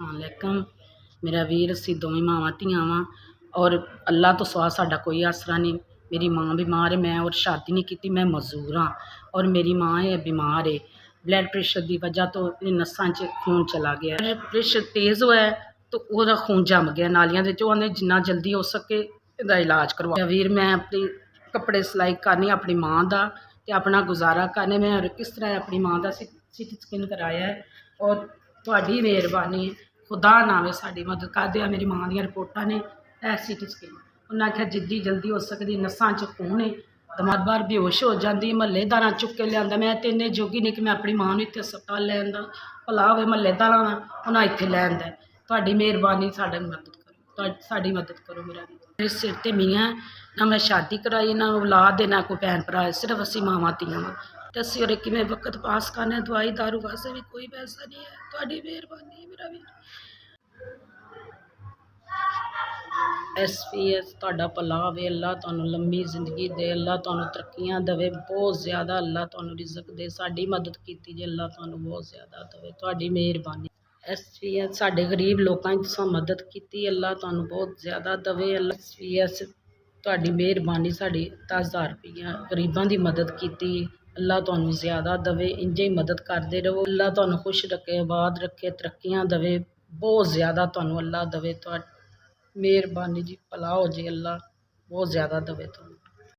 अलैकुम मेरा वीर, असी दोवें मावां धियां वां और अल्लाह तो सवा साडा कोई आसरा नहीं। मेरी माँ बीमार है, मैं और शादी नहीं की, मैं मजदूर हाँ और मेरी माँ है बीमार है। ब्लड प्रेशर की वजह तो नसां च खून चला गया, प्रेशर तेज़ होया तो वह खून जम गया नालियां दे चो। उन्हें जिन्ना जल्दी हो सके इसदा इलाज करवा। वीर मैं अपनी कपड़े सिलाई करनी अपनी माँ का ते अपना गुजारा करने। मैं किस तरह अपनी माँ का सिटी स्कैन कराया है और तुहाडी मेहरबानी है, खुदा नावे साड़ी मदद कर दिया। मेरी माँ दी रिपोर्टां ने सिटी स्कैन, उन्हें आख्या जिद्दी जल्दी हो सकती, नसां च खून है, दमाद बार बेहोश हो जाती, महल्लेदारा चुक के लिया। मैं तो इन्ने जोगी नहीं कि मैं अपनी माँ इतने अस्पताल लैन का भला हो, महल्लेदारा उन्हें इतने लैन का। तुहाडी मेहरबानी, साडी मदद करो, साडी मदद करो। मेरे सिर ते मियाँ ना मैं शादी कराई, ना औलाद है, ना कोई भैन भरा है, सिर्फ असी मावां धियां वां ते असी और किवें वक्त पास करने। दवाई दारू वास्ते भी कोई पैसा नहीं है। तुहाडी मेहरबानी है मेरा वीर। SPS तुहाडा भला होवे, अल्लाह तुहानूं लंबी जिंदगी दे, अल्लाह तुहानूं तरक्कियां देवे बहुत ज़्यादा, अल्लाह तुहानूं रिज़क दे। साडी मदद कीती जे, अल्लाह तुहानूं बहुत ज़्यादा देवे, तुहाडी मेहरबानी। SPS साडे गरीब लोकां दी तुसां मदद कीती, अल्लाह तुहानूं बहुत ज़्यादा देवे। SPS तुहाडी मेहरबानी, साडी 10,000 रुपया गरीबां दी मदद कीती, अल्लाह तुहानूं ज़्यादा देवे। इंज ही मदद करदे रहो, अल्लाह तुहानूं खुश रखे, आबाद रखे, तरक्कियां देवे, बहुत ज़्यादा तुहानूं अल्लाह देवे। मेहरबानी जी, भला हो जी, अल्लाह बहुत ज़्यादा देवे तुहानूं।